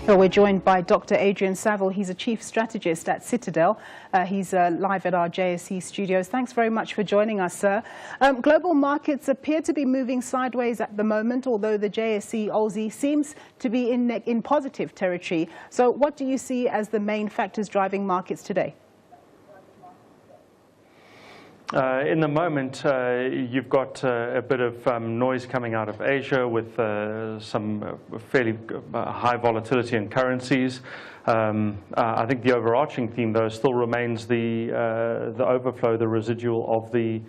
So we're joined by Dr. Adrian Saville. He's a Chief Strategist at Citadel. He's live at our JSE studios. Thanks very much for joining us, sir. Global markets appear to be moving sideways at the moment, although the JSE Aussie seems to be in positive territory. So what do you see as the main factors driving markets today? In the moment, you've got a bit of noise coming out of Asia with some fairly high volatility in currencies. I think the overarching theme, though, still remains the overflow, the residual of the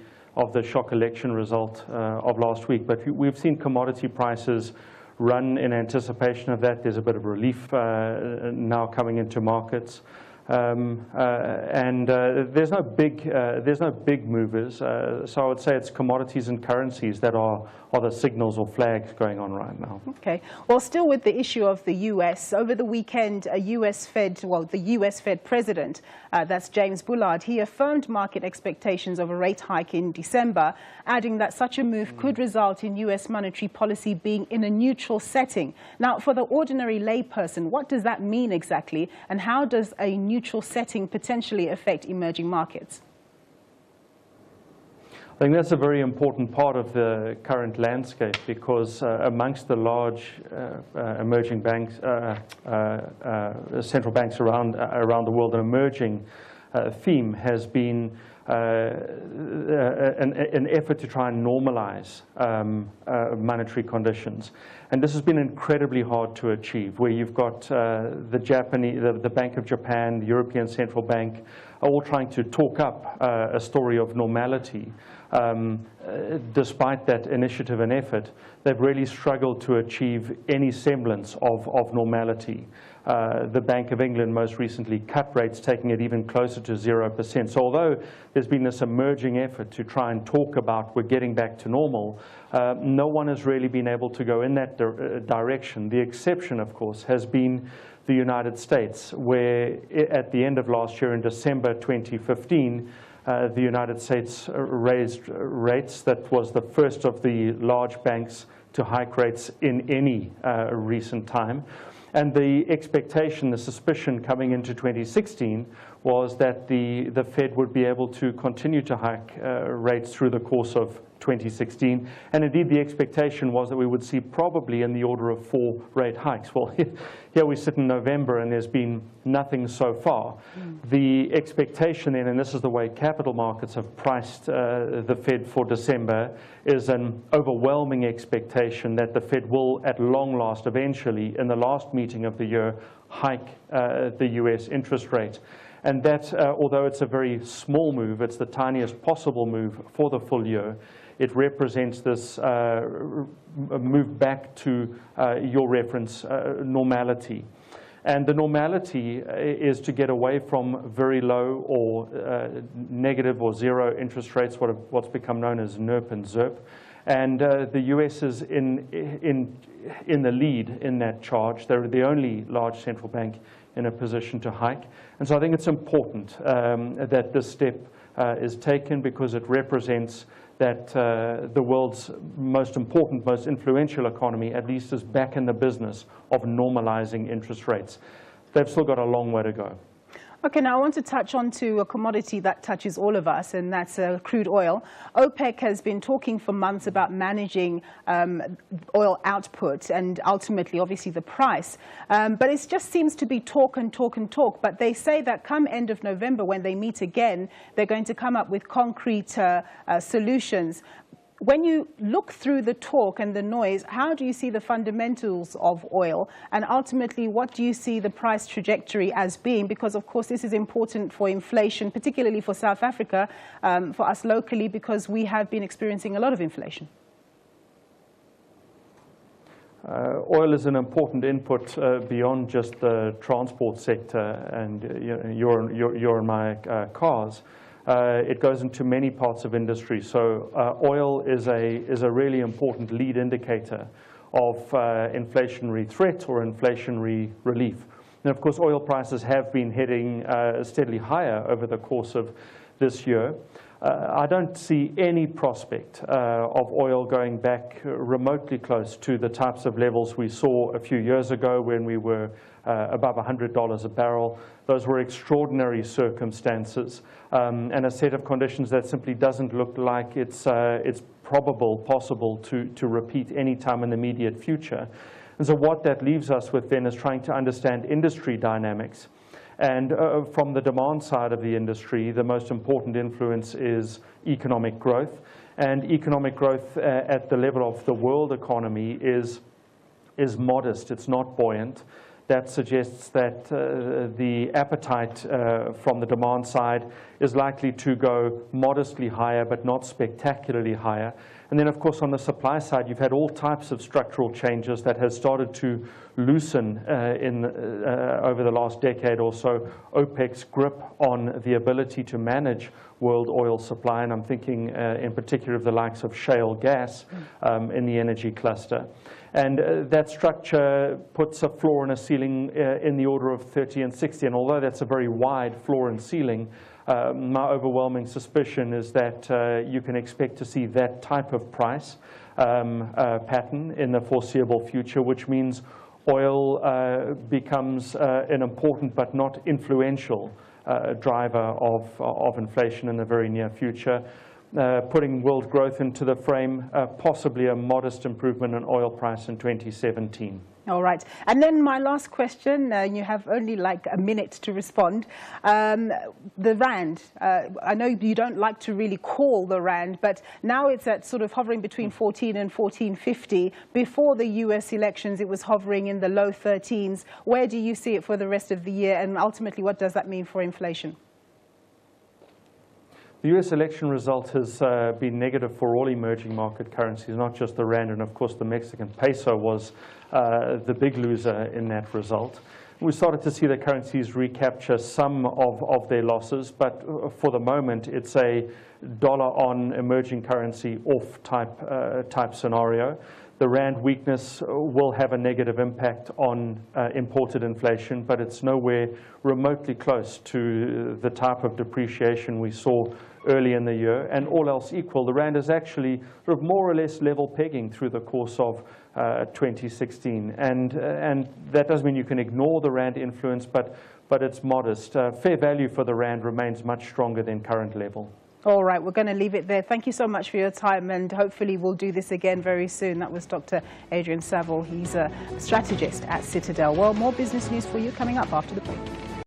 shock election result of last week. But we've seen commodity prices run in anticipation of that. There's a bit of relief now coming into markets. There's no big movers. So I would say it's commodities and currencies that are the signals or flags going on right now. Okay. Well, still with the issue of the U.S., over the weekend, the U.S. Fed president, that's James Bullard, he affirmed market expectations of a rate hike in December, adding that such a move could result in U.S. monetary policy being in a neutral setting. Now, for the ordinary layperson, what does that mean exactly, and how does a neutral setting potentially affect emerging markets? I think that's a very important part of the current landscape, because amongst the large emerging banks, central banks around the world, an emerging theme has been an effort to try and normalize monetary conditions. And this has been incredibly hard to achieve, where you've got the Bank of Japan, the European Central Bank, are all trying to talk up a story of normality. Despite that initiative and effort, they've really struggled to achieve any semblance of normality. The Bank of England most recently cut rates, taking it even closer to 0%. So although there's been this emerging effort to try and talk about we're getting back to normal, no one has really been able to go in that direction. The exception, of course, has been the United States, where at the end of last year, in December 2015, the United States raised rates. That was the first of the large banks to hike rates in any recent time. And the expectation, the suspicion coming into 2016 was that the Fed would be able to continue to hike rates through the course of 2016. And indeed, the expectation was that we would see probably in the order of 4 rate hikes. Well, here we sit in November, and there's been nothing so far. The expectation then, and this is the way capital markets have priced the Fed for December, is an overwhelming expectation that the Fed will, at long last, eventually, in the last meeting of the year, hike the US interest rate. And that, although it's a very small move, it's the tiniest possible move for the full year, it represents this move back to your reference, normality. And the normality is to get away from very low or negative or zero interest rates, what's become known as NIRP and ZIRP. And the US is in the lead in that charge. They're the only large central bank in a position to hike. And so I think it's important that this step is taken, because it represents that the world's most important, most influential economy at least is back in the business of normalizing interest rates. They've still got a long way to go. Okay, now I want to touch on to a commodity that touches all of us, and that's crude oil. OPEC has been talking for months about managing oil output and ultimately, obviously, the price. But it just seems to be talk and talk and talk. But they say that come end of November, when they meet again, they're going to come up with concrete solutions. When you look through the talk and the noise, how do you see the fundamentals of oil? And ultimately, what do you see the price trajectory as being? Because, of course, this is important for inflation, particularly for South Africa, for us locally, because we have been experiencing a lot of inflation. Oil is an important input beyond just the transport sector and your and my cars. It goes into many parts of industry. So oil is a really important lead indicator of inflationary threat or inflationary relief. And of course, oil prices have been heading steadily higher over the course of this year. I don't see any prospect of oil going back remotely close to the types of levels we saw a few years ago when we were above $100 a barrel. Those were extraordinary circumstances and a set of conditions that simply doesn't look like it's possible to repeat any time in the immediate future. And so what that leaves us with then is trying to understand industry dynamics. And from the demand side of the industry, the most important influence is economic growth. And economic growth at the level of the world economy is modest. It's not buoyant. That suggests that the appetite from the demand side is likely to go modestly higher, but not spectacularly higher. And then, of course, on the supply side, you've had all types of structural changes that has started to loosen over the last decade or so OPEC's grip on the ability to manage world oil supply. And I'm thinking in particular of the likes of shale gas in the energy cluster. And that structure puts a floor and a ceiling in the order of 30 and 60. And although that's a very wide floor and ceiling, my overwhelming suspicion is that you can expect to see that type of price pattern in the foreseeable future, which means oil becomes an important but not influential driver of inflation in the very near future. Putting world growth into the frame, possibly a modest improvement in oil price in 2017. All right. And then my last question, you have only like a minute to respond. The Rand, I know you don't like to really call the Rand, but now it's at sort of hovering between 14 and 14.50. Before the US elections, it was hovering in the low 13s. Where do you see it for the rest of the year? And ultimately, what does that mean for inflation? The US election result has been negative for all emerging market currencies, not just the Rand, and of course the Mexican peso was the big loser in that result. We started to see the currencies recapture some of their losses, but for the moment it's a dollar on emerging currency off type scenario. The Rand weakness will have a negative impact on imported inflation, but it's nowhere remotely close to the type of depreciation we saw early in the year. And all else equal, the Rand is actually sort of more or less level pegging through the course of 2016. And that doesn't mean you can ignore the Rand influence, but it's modest. Fair value for the Rand remains much stronger than current level. All right, we're going to leave it there. Thank you so much for your time, and hopefully we'll do this again very soon. That was Dr. Adrian Saville. He's a strategist at Citadel. Well, more business news for you coming up after the break.